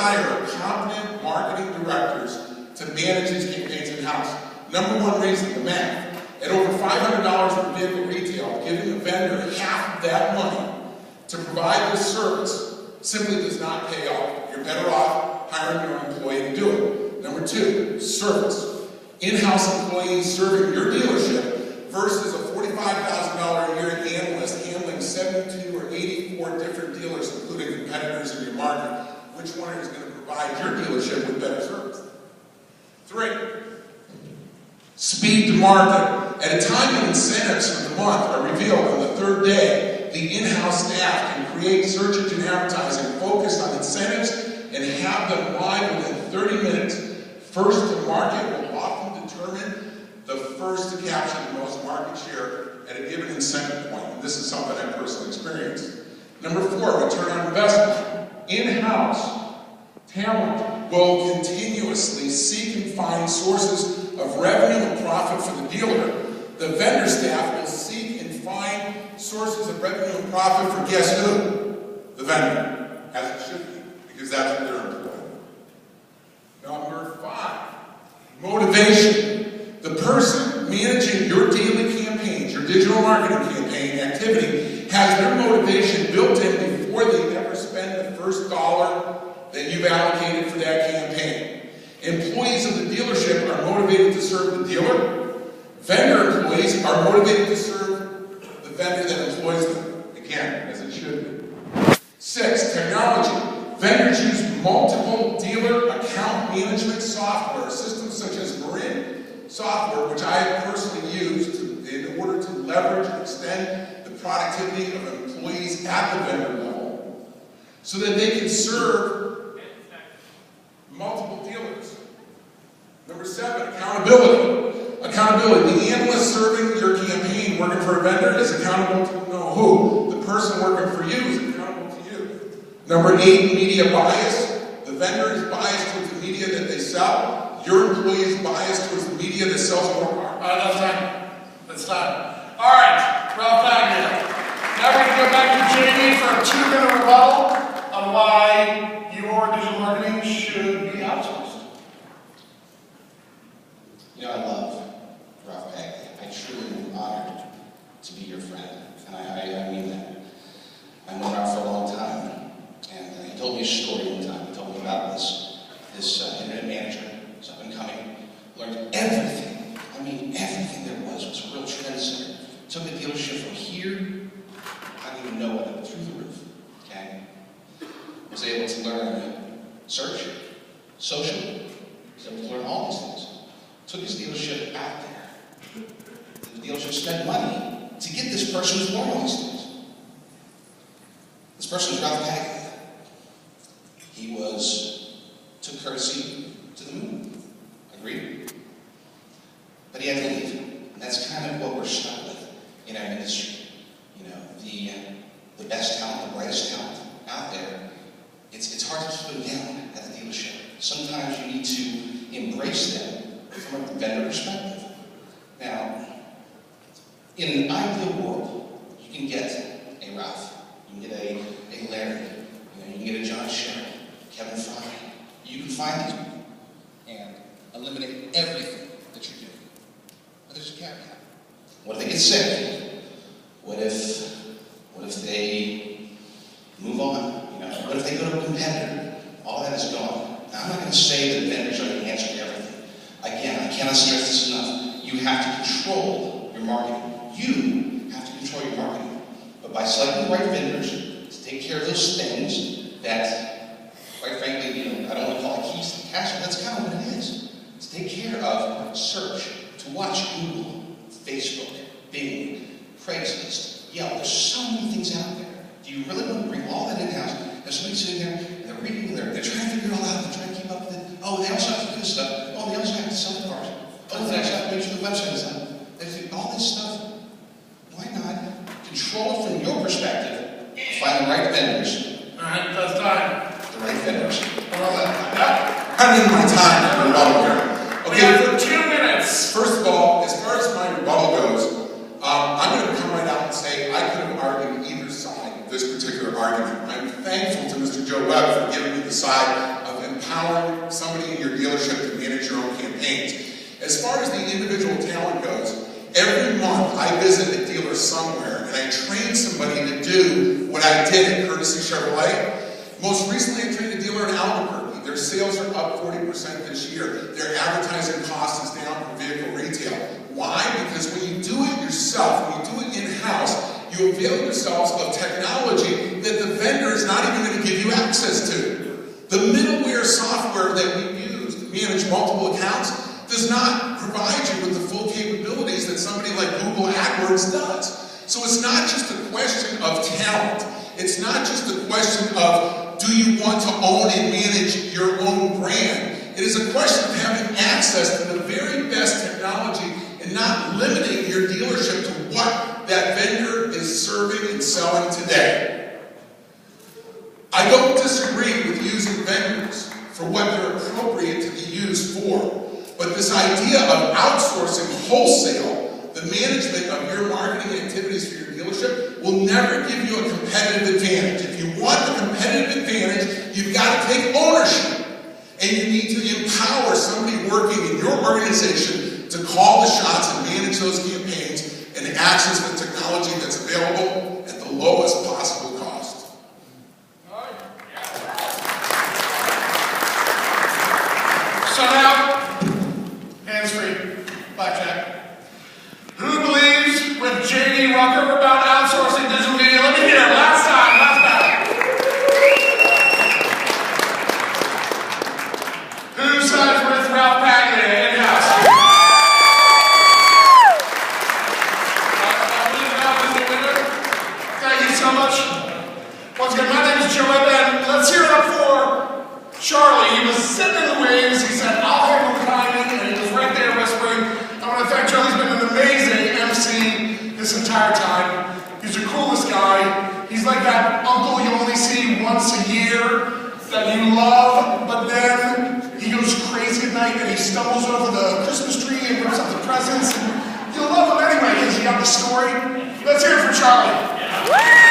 hire competent marketing directors to manage these campaigns in-house? Number one reason, the math. At over $500 per vehicle retail, giving a vendor half of that money to provide this service simply does not pay off. You're better off hiring your own employee to do it. Number two, service. In-house employees serving your dealership versus a $45,000 a year analyst handling 72 or 84 different dealers, including competitors in your market. Which one is going to provide your dealership with better service? Three, speed to market. At a time when incentives for the month are revealed on the third day, the in-house staff can create search engine advertising focused on incentives and have them live within 30 minutes. First to market will often determine the first to capture the most market share at a given incentive point. And this is something I personally experienced. Number four, return on investment. In-house talent will continuously seek and find sources of revenue and profit for the dealer. The vendor staff will seek and find sources of revenue and profit for guess who? The vendor, as it should be, because that's what they're employing. Number five, motivation. The person managing your daily campaigns, your digital marketing campaign activity, has their motivation built in before they ever spend the first dollar that you've allocated for that campaign. Employees of the dealership are motivated to serve the dealer. Vendor employees are motivated to serve the vendor that employs them. Again, as it should be. Six, technology. Vendors use multiple dealer account management software, systems such as Marin software, which I have personally used in order to leverage and extend the productivity of employees at the vendor level so that they can serve multiple dealers. Number seven, accountability. Accountability. The analyst serving your campaign working for a vendor is accountable to know who. The person working for you is accountable to you. Number eight, media bias. The vendor is biased towards the media that they sell. Your employee is biased towards the media that sells more cars. That's time. That's time. All right, Ralph Paglia. Now we're going to go back to Jamie for a 2-minute rebuttal on why your digital marketing should be outsourced. You know, I love Ralph Paglia. I truly am honored to be your friend, and I mean that. I've known Ralph for a long time, and he told me a story one time. He told me about this internet manager who's up and coming, learned everything. I mean, everything there was a real trendsetter. Took the dealership from here, I don't even know what, through the roof, okay? Was able to learn search, social, was able to learn all these things. Took his dealership out there. The dealership spent money to get this person who's learned all these things. This person was Ralph Paglia. He took courtesy to the moon. Agreed? But he had to leave. And that's kind of what we're stuck with in our industry. You know, the best talent, the brightest talent out there, it's hard to keep them down at the dealership. Sometimes you need to embrace them from a vendor perspective. Now, in an ideal world, you can get a Ralph, you can get a Larry, you can get a John Sherry, Kevin Fry. You can find these people and eliminate everything that you're doing. But there's a caveat. What if they get sick? What if they move on? You know, what if they go to a competitor? All that is gone. Now, I'm not going to say that vendors are the answer to everything. Again, I cannot stress this enough. You have to control your marketing. You have to control your marketing. But by selecting the right vendors to take care of those things that, quite frankly, I don't want to call it keys to the castle, that's kind of what it is. To take care of search, to watch Google, Facebook, Bing, Craigslist, Yelp. There's so many things out there. Do you really want to bring all that in-house? There's somebody sitting there, and they're reading, they're trying to figure it all out, they're trying to keep up with it. Oh, they also have to do this stuff. Oh, they also have to sell the cars. Oh, they also have to make sure the website is up. They do all this stuff. Why not control it from your perspective? Find the right vendors. All right, that's time. The right vendors. I need my time for rebuttal here. We have for 2 minutes. First of all, as far as my rebuttal goes, I'm going to come right out and say I could have argued either side of this particular argument. I'm thankful to Mr. Joe Webb for giving me the side of empowering somebody in your dealership to manage your own campaigns. As far as the individual talent goes, every month I visit a dealer somewhere and I train somebody to do what I did at Courtesy Chevrolet. Most recently, I trained a dealer in Albuquerque. Their sales are up 40% this year. Their advertising cost is down for vehicle retail. Why? Because when you do it yourself, when you do it in-house, you avail yourselves of technology that the vendor is not even going to give you access to. The middleware software that we use to manage multiple accounts does not provide you with the full capabilities that somebody like Google AdWords does. So it's not just a question of talent. It's not just a question of, do you want to own and manage your own brand? It is a question of having access to the very best technology and not limiting your dealership to what that vendor is serving and selling today. I don't disagree with using vendors for what they're appropriate to be used for. But this idea of outsourcing wholesale the management of your marketing activities for your dealership will never give you a competitive advantage. If you want a competitive advantage, you've got to take ownership. And you need to empower somebody working in your organization to call the shots and manage those campaigns and access the technology that's available at the lowest possible cost. So now, hands-free, blackjack. Who believes with J.D. Rucker about outsourcing digital media? Let me hear it. Last time. Who sides with Ralph Paglia in-house? Ralph is the winner. Thank you so much. Once again, my name is Joe, and let's hear it up for Charlie. He was sitting in the wings. He said, I'll handle the timing, and he was right there whispering. I want to thank Charlie. He's been an amazing MC this entire time. He's the coolest guy. He's like that uncle you only see once a year that you love, but then he goes crazy at night and he stumbles over the Christmas tree and rips up the presents. And you'll love him anyway because you got the story. Let's hear it for Charlie.